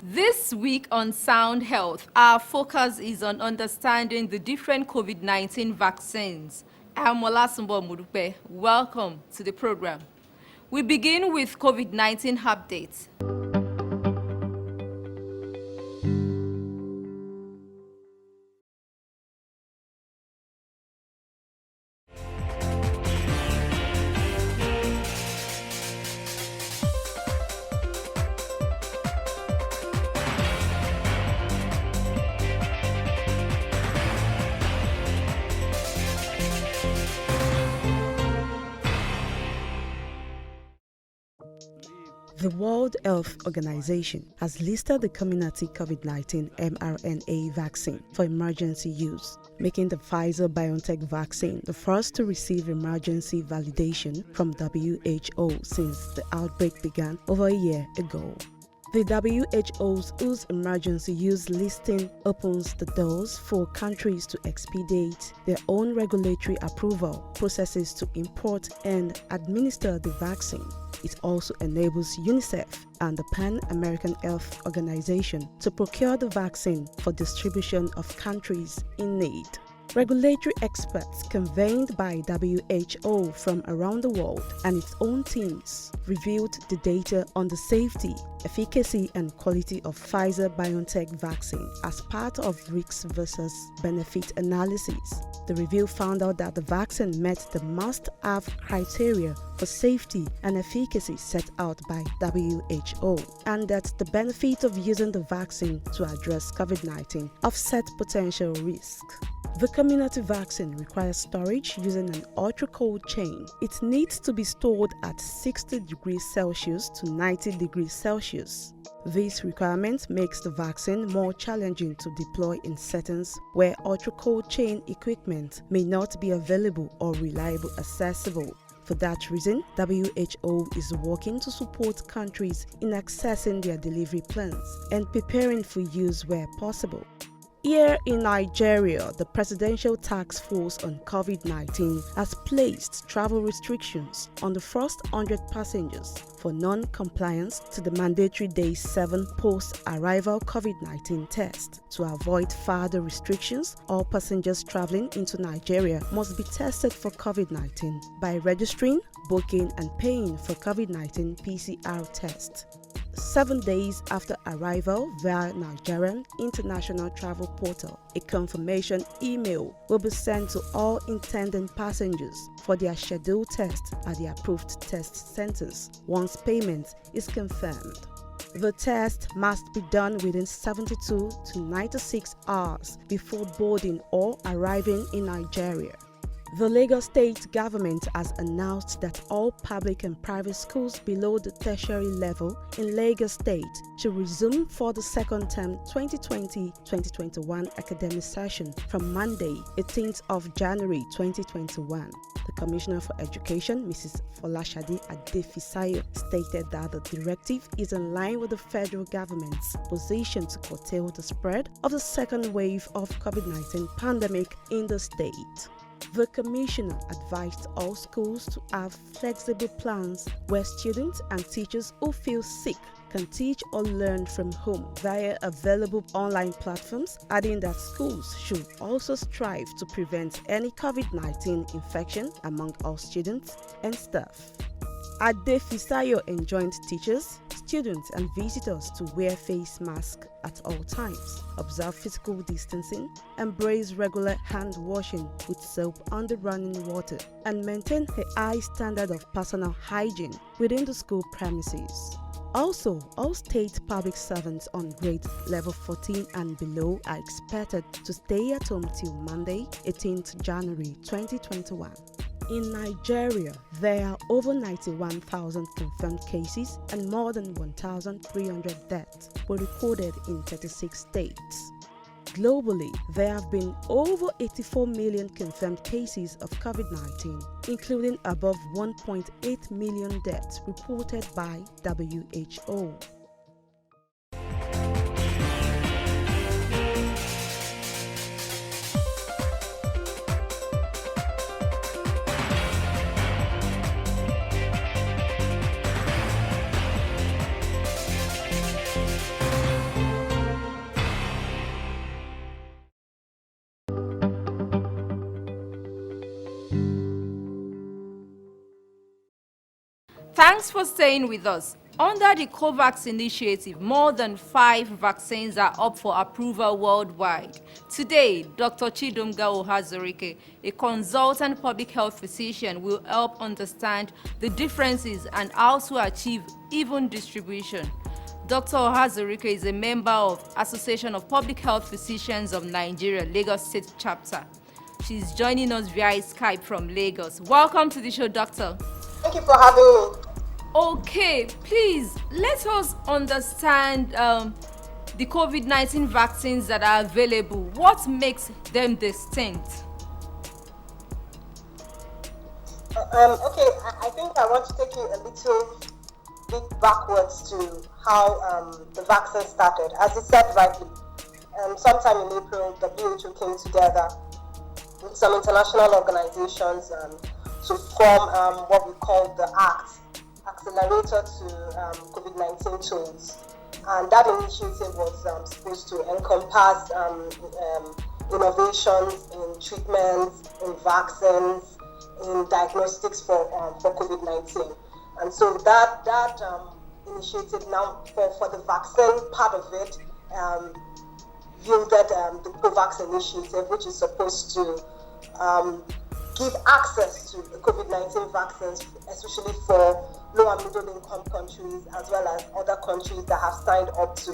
This week on Soundhealth, our focus is on understanding the different COVID-19 vaccines. I'm Olasumbo Modupe. Welcome to the program. We begin with COVID-19 updates. The World Health Organization has listed the Comirnaty COVID-19 mRNA vaccine for emergency use, making the Pfizer-BioNTech vaccine the first to receive emergency validation from WHO since the outbreak began over a year ago. The WHO's emergency use listing opens the doors for countries to expedite their own regulatory approval processes to import and administer the vaccine. It also enables UNICEF and the Pan-American Health Organization to procure the vaccine for distribution of countries in need. Regulatory experts convened by WHO from around the world and its own teams reviewed the data on the safety, efficacy and quality of Pfizer-BioNTech vaccine as part of risk versus benefit analysis. The review found out that the vaccine met the must-have criteria for safety and efficacy set out by WHO, and that the benefit of using the vaccine to address COVID-19 offset potential risk. The Comirnaty vaccine requires storage using an ultra-cold chain. It needs to be stored at 60 degrees Celsius to 90 degrees Celsius. This requirement makes the vaccine more challenging to deploy in settings where ultra-cold chain equipment may not be available or reliably accessible. For that reason, WHO is working to support countries in accessing their delivery plans and preparing for use where possible. Here in Nigeria, the Presidential Task Force on COVID-19 has placed travel restrictions on the first 100 passengers for non-compliance to the mandatory day 7 post-arrival COVID-19 test. To avoid further restrictions, all passengers traveling into Nigeria must be tested for COVID-19 by registering, booking and paying for COVID-19 PCR test 7 days after arrival via Nigerian International Travel Portal. A confirmation email will be sent to all intending passengers for their scheduled test at the approved test centers once payment is confirmed. The test must be done within 72 to 96 hours before boarding or arriving in Nigeria. The Lagos State government has announced that all public and private schools below the tertiary level in Lagos State should resume for the second term 2020-2021 academic session from Monday, 18th of January 2021. The Commissioner for Education, Mrs. Folashade Adefisayo, stated that the directive is in line with the federal government's position to curtail the spread of the second wave of COVID-19 pandemic in the state. The Commissioner advised all schools to have flexible plans where students and teachers who feel sick can teach or learn from home via available online platforms, adding that schools should also strive to prevent any COVID-19 infection among all students and staff. Adefisayo enjoined teachers, students and visitors to wear face masks at all times, observe physical distancing, embrace regular hand washing with soap under running water, and maintain a high standard of personal hygiene within the school premises. Also, all state public servants on grade level 14 and below are expected to stay at home till Monday, 18th January 2021. In Nigeria, there are over 91,000 confirmed cases and more than 1,300 deaths were recorded in 36 states. Globally, there have been over 84 million confirmed cases of COVID-19, including above 1.8 million deaths reported by WHO. Thanks for staying with us. Under the COVAX initiative, more than 5 vaccines are up for approval worldwide. Today, Dr. Chidumga Ohazurike, a consultant public health physician, will help understand the differences and how to achieve even distribution. Dr. Ohazurike is a member of Association of Public Health Physicians of Nigeria, Lagos State Chapter. She's joining us via Skype from Lagos. Welcome to the show, Doctor. Thank you for having me. Okay, please let us understand the COVID-19 vaccines that are available. What makes them distinct? Okay, I think I want to take you a little bit backwards to how the vaccine started. As you said rightly, sometime in April, WHO came together with some international organizations to form what we call the ACT, Accelerator to COVID-19 Tools. And that initiative was supposed to encompass innovations in treatments, in vaccines, in diagnostics for COVID-19. And so that initiative now for the vaccine part of it yielded the COVAX initiative, which is supposed to give access to the COVID-19 vaccines, especially for low and middle income countries, as well as other countries that have signed up to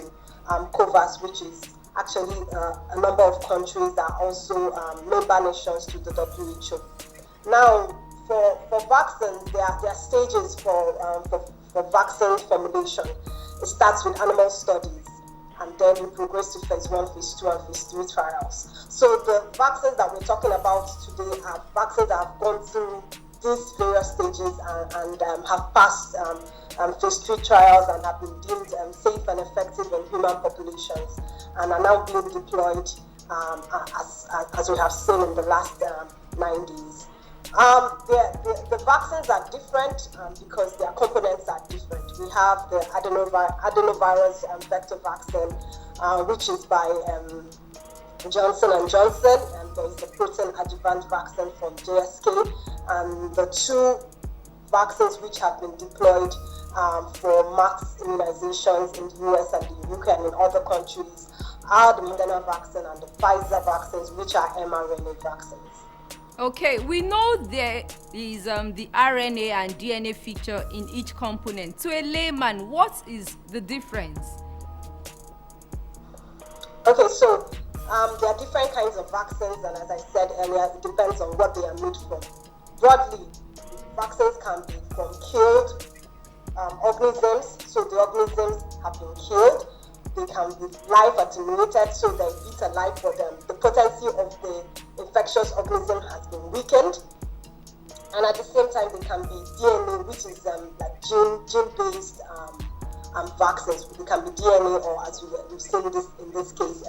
COVAX, which is actually a number of countries that are also member nations to the WHO. Now, for vaccines, there are stages for vaccine formulation. It starts with animal studies, and then we progress to phase 1, phase 2, and phase 3 trials. So the vaccines that we're talking about today are vaccines that have gone through these various stages and have passed phase 3 trials and have been deemed safe and effective in human populations, and are now being deployed as we have seen in the last 90s. The vaccines are different because their components are different. We have the adenovirus vector vaccine, which is by Johnson & Johnson, and there is the protein adjuvant vaccine from GSK, and the two vaccines which have been deployed for mass immunizations in the US and the UK and in other countries are the Moderna vaccine and the Pfizer vaccines, which are mRNA vaccines. Okay, we know there is the RNA and DNA feature in each component. To a layman, what is the difference? Okay, so there are different kinds of vaccines, and as I said earlier, it depends on what they are made from. Broadly, vaccines can be from killed organisms, so the organisms have been killed. They can be live attenuated, so they eat alive, but the potency of the infectious organism has been weakened. And at the same time, they can be DNA, which is like gene-based vaccines. They can be DNA, or as we've seen in this case,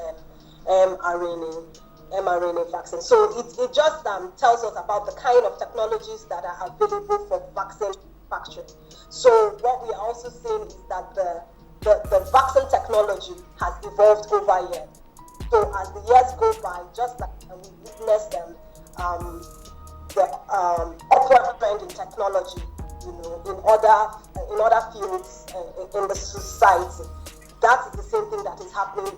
mRNA vaccine. So it just tells us about the kind of technologies that are available for vaccine manufacturing. So what we are also seeing is that the vaccine technology has evolved over years. So as the years go by, just like we witnessed the upward trend in technology, in other fields in the society, that is the same thing that is happening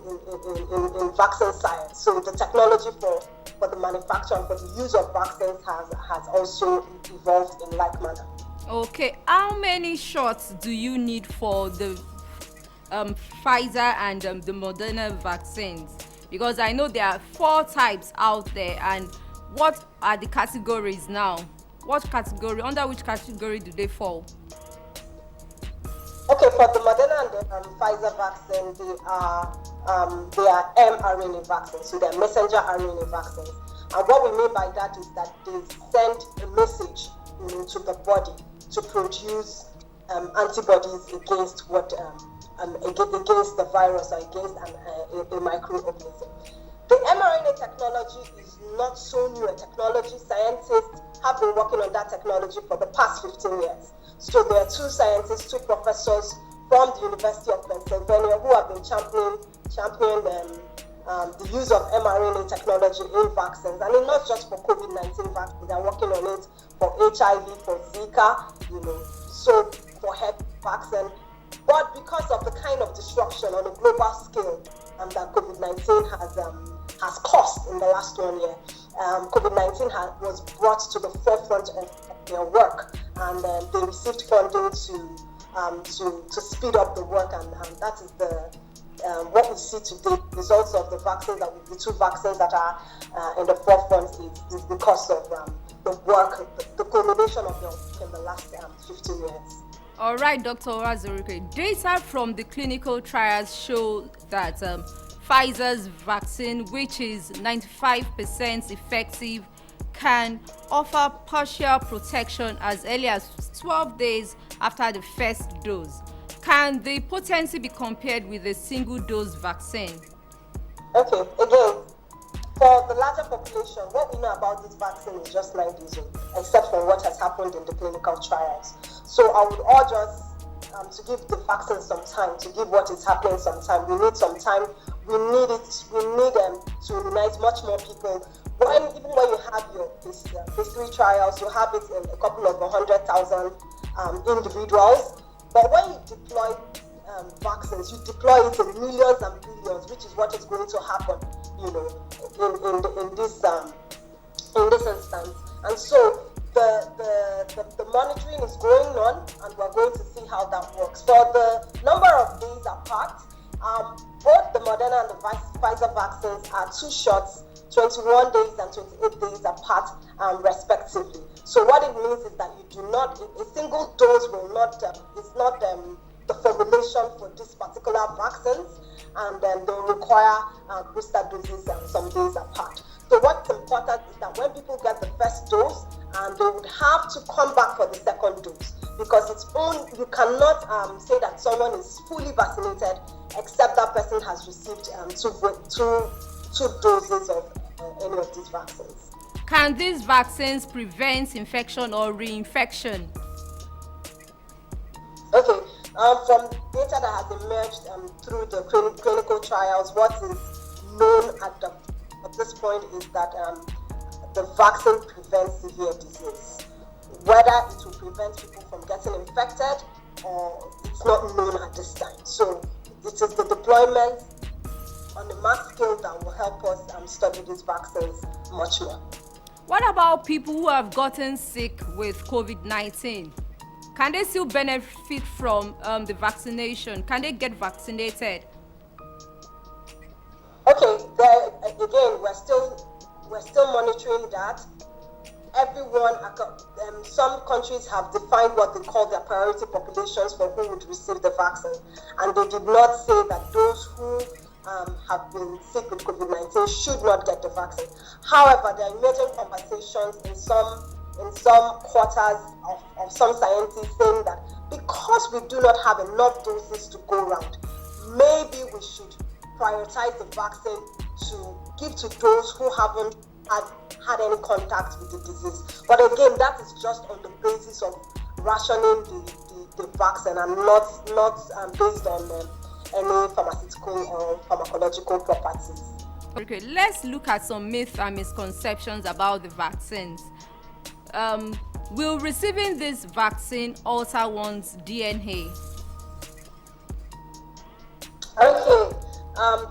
in vaccine science. So the technology for the manufacture and for the use of vaccines has also evolved in like manner. Okay, how many shots do you need for the Pfizer and the Moderna vaccines? Because I know there are 4 types out there, and what are the categories now? Under which category do they fall? Okay, for the Moderna and the Pfizer vaccine, they are mRNA vaccines, so they're messenger RNA vaccines. And what we mean by that is that they send a message to the body to produce antibodies against against the virus or against a microorganism. The mRNA technology is not so new a technology. Scientists have been working on that technology for the past 15 years. So there are two scientists, two professors from the University of Pennsylvania who have been championing the use of mRNA technology in vaccines. And it's not just for COVID-19 vaccines, they're working on it for HIV, for Zika, so for Hep vaccine. But because of the kind of disruption on a global scale that COVID-19 has caused in the last 1 year, COVID-19 was brought to the forefront of their work, and they received funding to speed up the work, and that is what we see today. Results of the two vaccines that are in the forefront is because of the work, the culmination of their work in the last 15 years. All right, Dr. Ohazurike, data from the clinical trials show that Pfizer's vaccine, which is 95% effective, can offer partial protection as early as 12 days after the first dose. Can the potency be compared with a single-dose vaccine? Okay, again, for the larger population, what we know about this vaccine is just 9 days old, except for what has happened in the clinical trials. So I would urge us to give the vaccine some time, to give what is happening some time. We need some time. We need to immunize much more people. Even when you have your phase 3 trials, you have it in a couple of 100,000 individuals. But when you deploy vaccines, you deploy it in millions and billions, which is what is going to happen, in this instance. And so the monitoring is going on, and we're going to see how that works. For the number of days apart, both the Moderna and the Pfizer vaccines are 2 shots, 21 days and 28 days apart, respectively. So what it means is that a single dose is not the formulation for this particular vaccines, and then they'll require booster doses some days apart. So what's important is that when people get the first dose, they would have to come back for the second dose, because you cannot say that someone is fully vaccinated except that person has received two doses of any of these vaccines. Can these vaccines prevent infection or reinfection? Okay, from data that has emerged through the clinical trials, what is known at this point is that the vaccine prevents severe disease. Whether it will prevent people from getting infected, or it's not known at this time. So it is the deployment on a mass scale that will help us study these vaccines much more. What about people who have gotten sick with COVID-19? Can they still benefit from the vaccination? Can they get vaccinated? Okay, again, we're still monitoring that. Everyone, some countries have defined what they call their priority populations for who would receive the vaccine, and they did not say that those who have been sick with COVID-19 should not get the vaccine. However, there are emerging conversations in some quarters of some scientists saying that because we do not have enough doses to go around, maybe we should prioritize the vaccine to give to those who haven't had any contact with the disease. But again, that is just on the basis of rationing the vaccine, and not based on any pharmaceutical or pharmacological properties. Okay, let's look at some myths and misconceptions about the vaccines. Will receiving this vaccine alter one's DNA? Okay,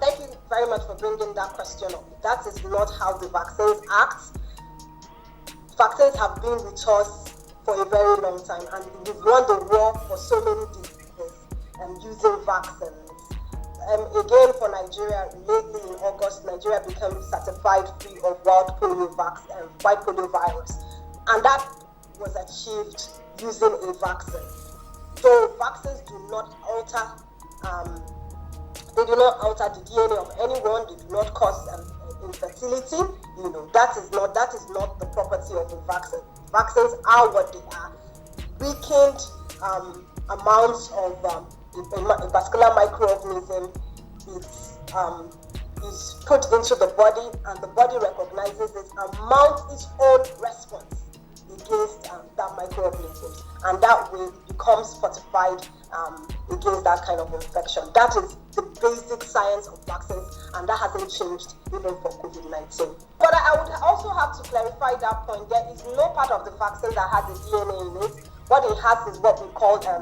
thank you very much for bringing that question up. That is not how the vaccines act. Vaccines have been with us for a very long time, and we've won the war for so many diseases using vaccines. Again, for Nigeria, lately in August, Nigeria became certified free of wild polio virus, and that was achieved using a vaccine. So vaccines do not alter the DNA of anyone. They do not cause infertility. That is not the property of a vaccine. Vaccines are what they are. Weakened amounts of a particular microorganism is put into the body, and the body recognizes it and mounts its own response against that microorganism, and that way it becomes fortified against that kind of infection. That is the basic science of vaccines, and that hasn't changed even for COVID-19. But I would also have to clarify that point. There is no part of the vaccine that has a DNA in it. What it has is what we call the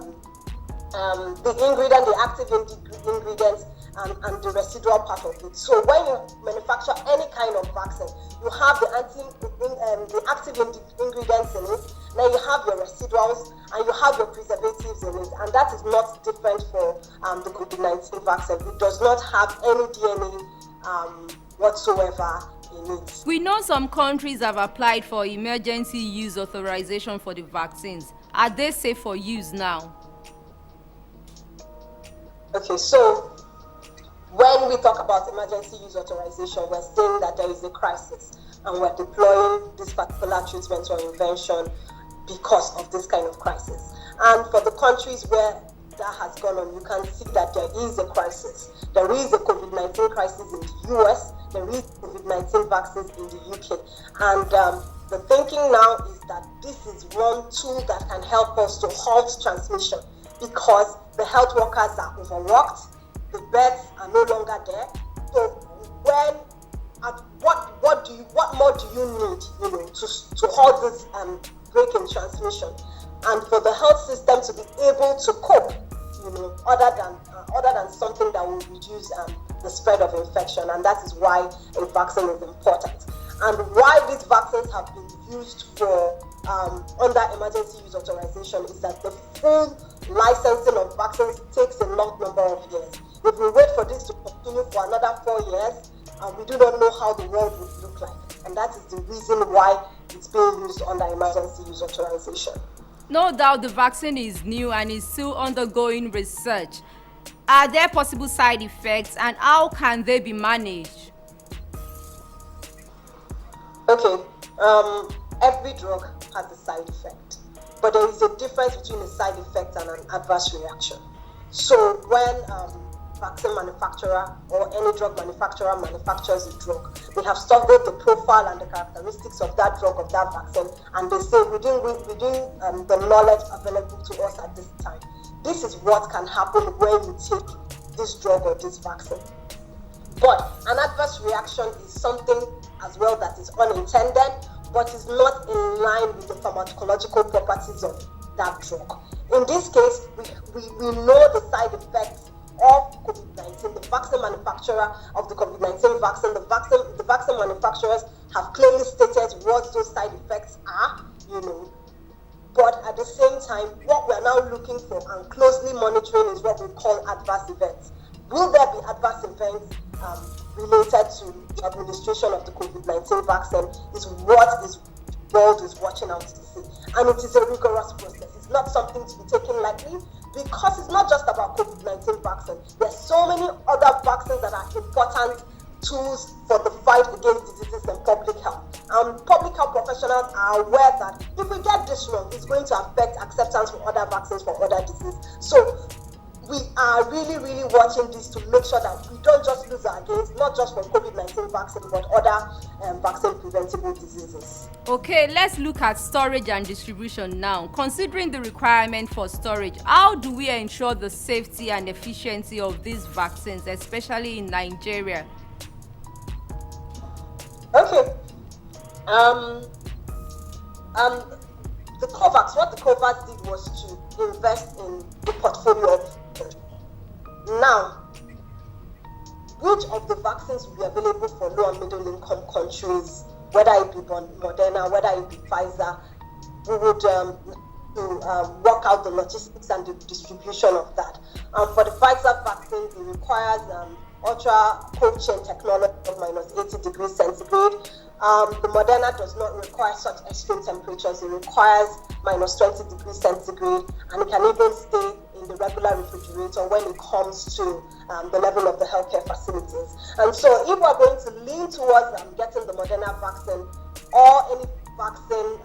ingredient, the active ingredients, and the residual part of it. So when you manufacture any kind of vaccine, you have the active ingredients in it, then you have your residuals, and you have your preservatives in it, and that is not different for the COVID-19 vaccine. It does not have any DNA whatsoever in it. We know some countries have applied for emergency use authorization for the vaccines. Are they safe for use now? Okay, so when we talk about emergency use authorization, we're saying that there is a crisis and we're deploying this particular treatment or invention because of this kind of crisis. And for the countries where that has gone on, you can see that there is a crisis. There is a COVID-19 crisis in the US, there is COVID-19 vaccines in the UK. And the thinking now is that this is one tool that can help us to halt transmission, because the health workers are overworked, the beds are no longer there. So what more do you need, to halt this break in transmission, and for the health system to be able to cope, other than something that will reduce the spread of infection, and that is why a vaccine is important. And why these vaccines have been used for under emergency use authorization is that the full licensing of vaccines takes a long number of years. If we wait for this to continue for another 4 years, we do not know how the world would look like. And that is the reason why it's being used under emergency use authorization. No doubt the vaccine is new and is still undergoing research. Are there possible side effects, and how can they be managed? Okay, every drug has a side effect, but there is a difference between a side effect and an adverse reaction. So when vaccine manufacturer or any drug manufacturer manufactures a drug, they have studied the profile and the characteristics of that drug, of that vaccine, and they say within the knowledge available to us at this time, this is what can happen when you take this drug or this vaccine. But an adverse reaction is something as well that is unintended, but is not in line with the pharmacological properties of that drug. In this case, we know the side effects of COVID-19. The vaccine manufacturer of the COVID-19 vaccine, the vaccine manufacturers have clearly stated what those side effects are, But at the same time, what we're now looking for and closely monitoring is what we call adverse events. Will there be adverse events related to the administration of the COVID-19 vaccine? Is what the world is watching out to see. And it is a rigorous process. It's not something to be taken lightly, because it's not just about COVID-19 vaccine. There's so many other vaccines that are important tools for the fight against diseases and public health. Public health professionals are aware that if we get this wrong, it's going to affect acceptance for other vaccines for other diseases. So we are really, really watching this to make sure that we don't just lose our gains, not just for COVID-19 vaccine, but other vaccine-preventable diseases. Okay, let's look at storage and distribution now. Considering the requirement for storage, how do we ensure the safety and efficiency of these vaccines, especially in Nigeria? Okay. The COVAX, what the COVAX did was to invest in the portfolio of. Now, which of the vaccines will be available for low and middle income countries, whether it be Moderna, whether it be Pfizer, we would work out the logistics and the distribution of that. For the Pfizer vaccine, it requires ultra cold chain technology of -80 degrees centigrade. The Moderna does not require such extreme temperatures. It requires minus 20 degrees centigrade, and it can even stay in the regular refrigerator when it comes to the level of the healthcare facilities. And so if we're going to lean towards getting the Moderna vaccine or any vaccine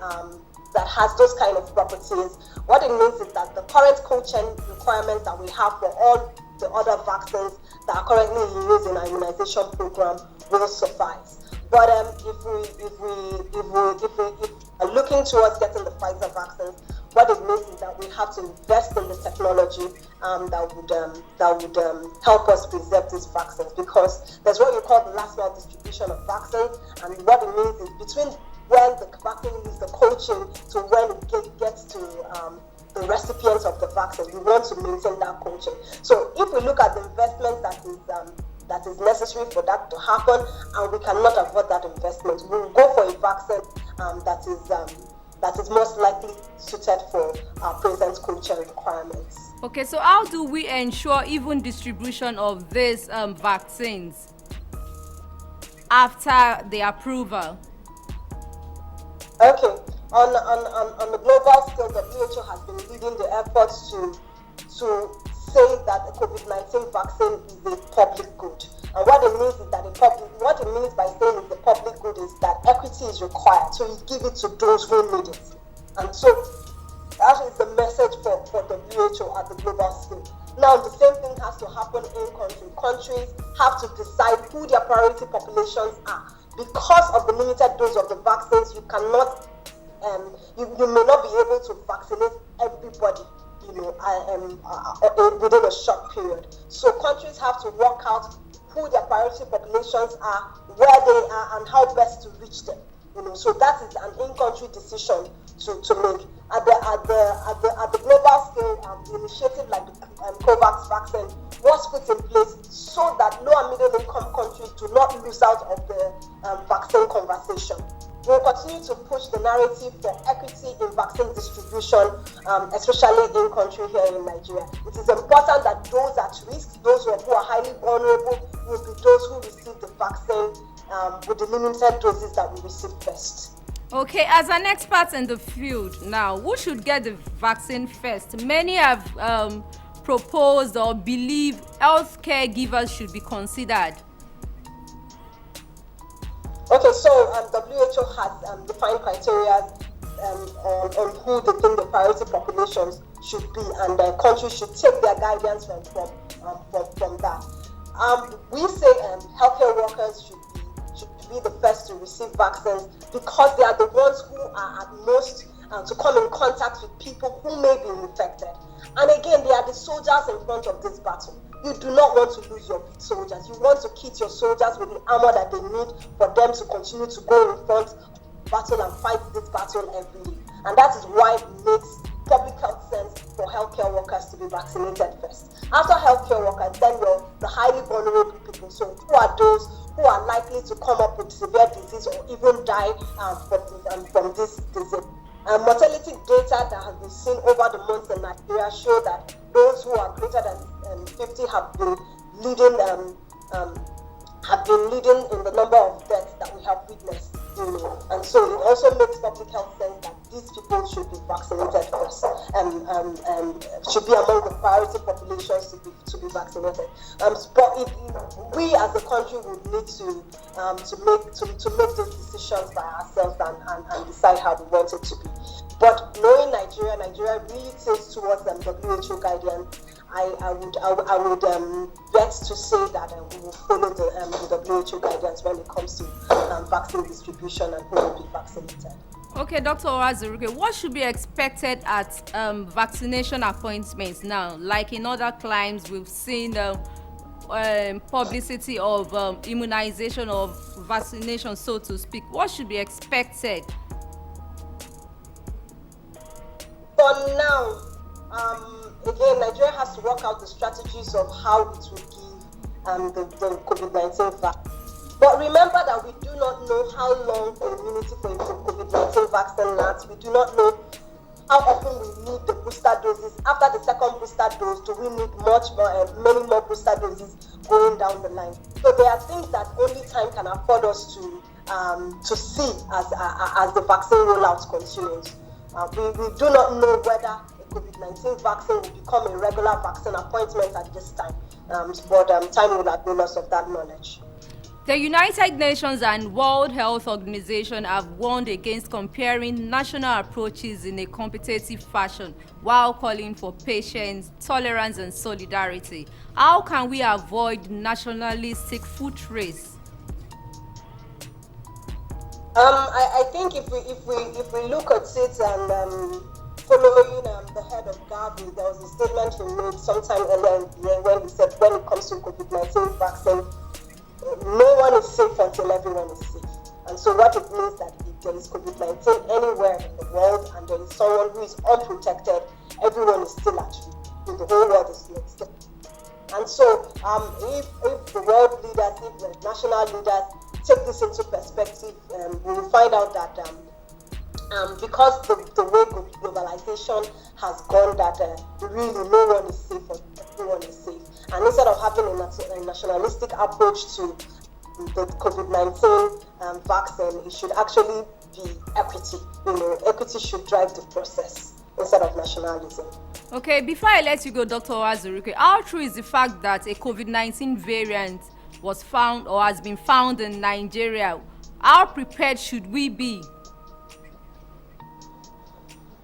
that has those kind of properties, what it means is that the current cold chain requirements that we have for all the other vaccines that are currently used in our immunization program will suffice. But if we're looking towards getting the Pfizer vaccines, what it means is that we have to invest in the technology that would help us preserve these vaccines, because there's what you call the last mile distribution of vaccines, and what it means is between when the vaccine leaves the cold chain to when it gets to the recipients of the vaccine, we want to maintain that cold chain. So if we look at the investment that is necessary for that to happen, and we cannot afford that investment, we'll go for a vaccine that is most likely suited for our present cold chain requirements. Okay, so how do we ensure even distribution of these vaccines after the approval? Okay, on the global scale, WHO has been leading the efforts to say that the COVID-19 vaccine is a public good. And what it means is that what it means by saying it's a public good is that equity is required, so you give it to those who need it. And so that is the message for WHO at the global scale. Now, the same thing has to happen in countries. Countries have to decide who their priority populations are. Because of the limited dose of the vaccines, you cannot, you may not be able to vaccinate everybody, within a short period. So countries have to work out who their priority populations are, where they are, and how best to reach them. So that is an in-country decision to make. At the global scale, the initiative like the COVAX vaccine was put in place so that low and middle income countries do not lose out of the vaccine conversation. We'll continue to push the narrative for equity in vaccine distribution, especially in country here in Nigeria. It is important that those at risk, those who are highly vulnerable, will be those who receive the vaccine with the limited doses that we receive first. Okay, as an expert in the field now, who should get the vaccine first? Many have proposed or believe healthcare givers should be considered. Okay, so WHO has defined criteria on who they think the priority populations should be, and countries should take their guidance from that. We say healthcare workers should be the first to receive vaccines because they are the ones who are at most to come in contact with people who may be infected. And again, they are the soldiers in front of this battle. You do not want to lose your soldiers. You want to kit your soldiers with the armor that they need for them to continue to go in front of the battle and fight this battle every day. And that is why it makes public health sense for healthcare workers to be vaccinated first. After healthcare workers, then the highly vulnerable people. So who are those who are likely to come up with severe disease or even die from this disease? Mortality data that has been seen over the months in Nigeria show that those who are greater than 50 have been leading in the number of deaths that we have witnessed. And so it also makes public health sense that these people should be vaccinated first and should be among the priority populations to be vaccinated. But we as a country would need to make those decisions by ourselves and decide how we want it to be. But knowing Nigeria really tilts towards WHO guidance. I would bet to say that we will follow the WHO guidance when it comes to vaccine distribution and who will be vaccinated. Okay, Dr. Ohazurike, what should be expected at vaccination appointments now? Like in other climes, we've seen publicity of immunization or vaccination, so to speak. What should be expected? For now, again, Nigeria has to work out the strategies of how it will give the COVID-19 vaccine. But remember that we do not know how long the immunity for COVID-19 vaccine lasts. We do not know how often we need the booster doses. After the second booster dose, do we need many more booster doses going down the line? So there are things that only time can afford us to to see as the vaccine rollout continues. We do not know whether a COVID-19 vaccine will become a regular vaccine appointment at this time, but time will avail us of that knowledge. The United Nations and World Health Organization have warned against comparing national approaches in a competitive fashion while calling for patience, tolerance, and solidarity. How can we avoid nationalistic foot race? I think if we look at it and following the head of Gavi, there was a statement he made sometime earlier in the year when he said when it comes to COVID-19 vaccine, no one is safe until everyone is safe. And so what it means that if there is COVID-19 anywhere in the world and there is someone who is unprotected, everyone is still at risk. The whole world is still. And so if the world leaders, if the national leaders take this into perspective, we will find out that because the way globalization has gone, that really no one is safe or everyone is safe. And instead of having a nationalistic approach to the COVID-19 vaccine, it should actually be equity. Equity should drive the process instead of nationalism. Okay, before I let you go, Dr. Ohazurike, how true is the fact that a COVID-19 variant was found or has been found in Nigeria? How prepared should we be?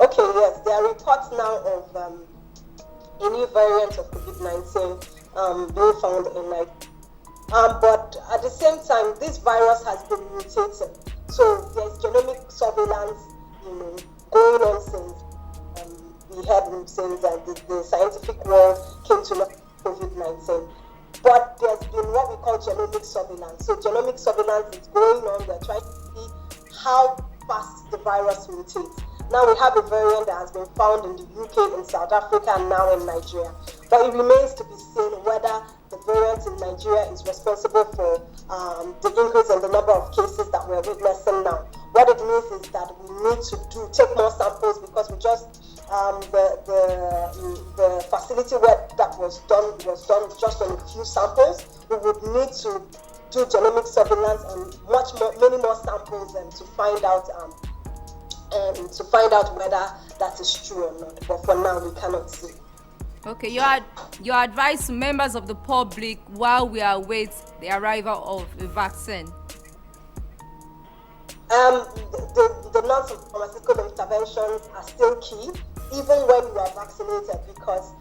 Okay, yes, there are reports now of a new variant of COVID-19 being found in Nigeria. But at the same time, this virus has been mutating. So there's genomic surveillance, going on since we had since the scientific world came to know COVID-19. But there's been what we call genomic surveillance. So genomic surveillance is going on. They're trying to see how fast the virus mutates. Now we have a variant that has been found in the UK, in South Africa, and now in Nigeria. But it remains to be seen whether the variant in Nigeria is responsible for the increase in the number of cases that we're witnessing now. What it means is that we need to take more samples because we just the facility where that was done just on a few samples. We would need to do genomic surveillance and many more samples to find out whether that is true or not. But for now, we cannot see. Okay, your advice to members of the public while we await the arrival of a vaccine. The non-pharmaceutical interventions are still key, even when you are vaccinated, because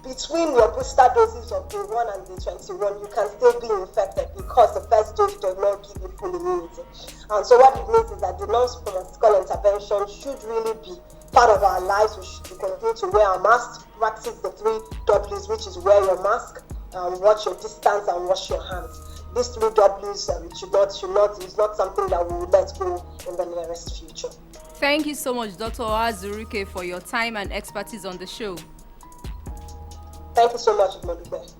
between your booster doses of day 1 and day 21, you can still be infected because the first dose does not give you full immunity. And so what it means is that the non-pharmaceutical intervention should really be part of our lives. We should continue to wear our masks, practice the 3 W's, which is wear your mask, watch your distance, and wash your hands. These 3 W's is not something that we will let go in the nearest future. Thank you so much, Dr. Ohazurike, for your time and expertise on the show. Thank you so much, Modupe.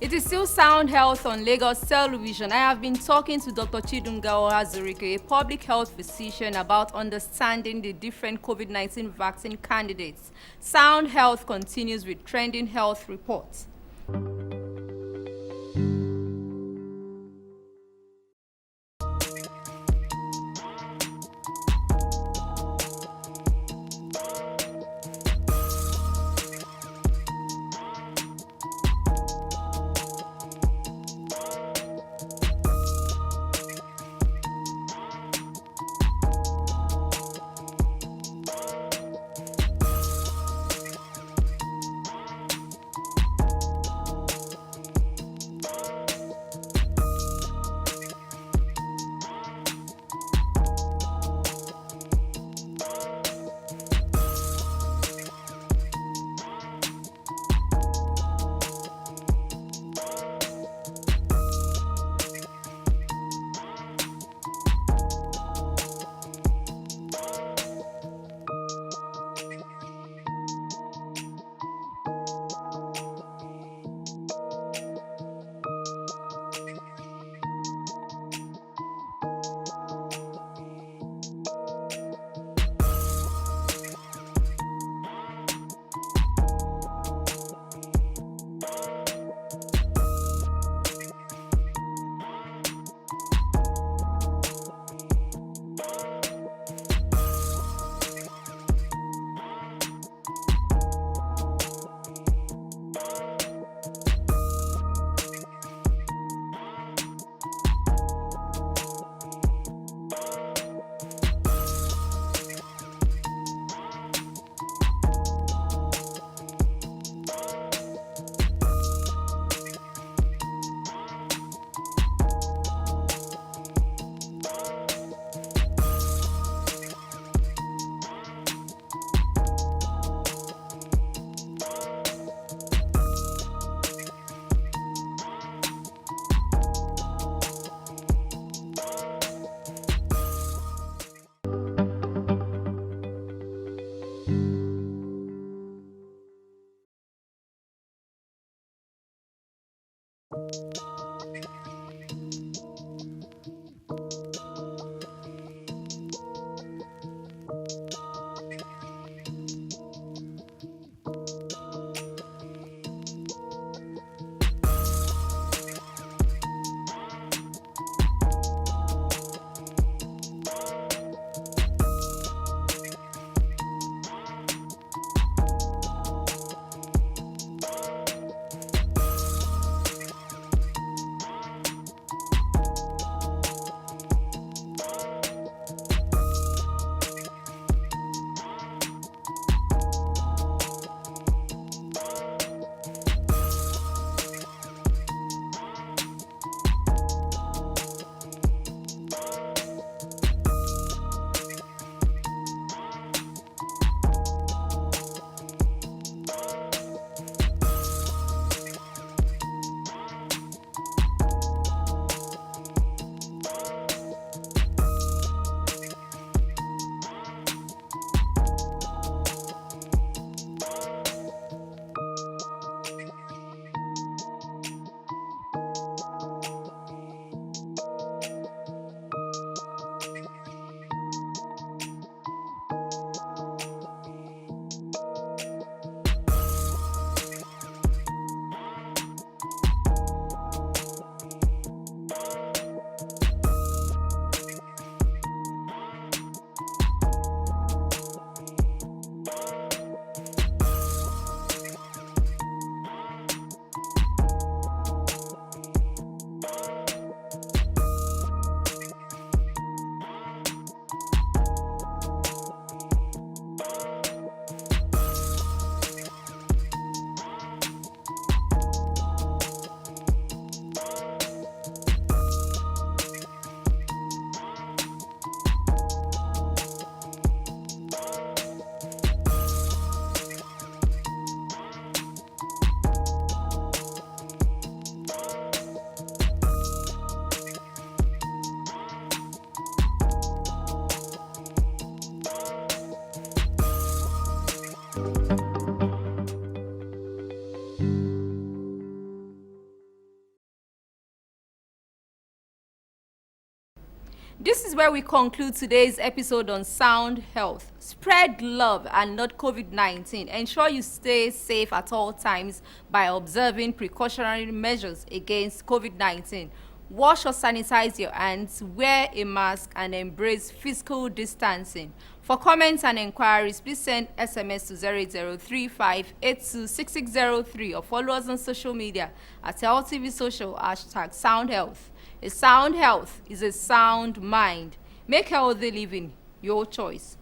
It is still Sound Health on Lagos Television. I have been talking to Dr. Chidumga Ohazurike, a public health physician, about understanding the different COVID-19 vaccine candidates. Sound Health continues with trending health reports. is where we conclude today's episode on Sound Health. Spread love and not COVID-19. Ensure you stay safe at all times by observing precautionary measures against COVID-19. Wash or sanitize your hands, wear a mask, and embrace physical distancing. For comments and inquiries, please send SMS to 08035826603 or follow us on social media at LTV Social #SoundHealth. A sound health is a sound mind. Make healthy living your choice.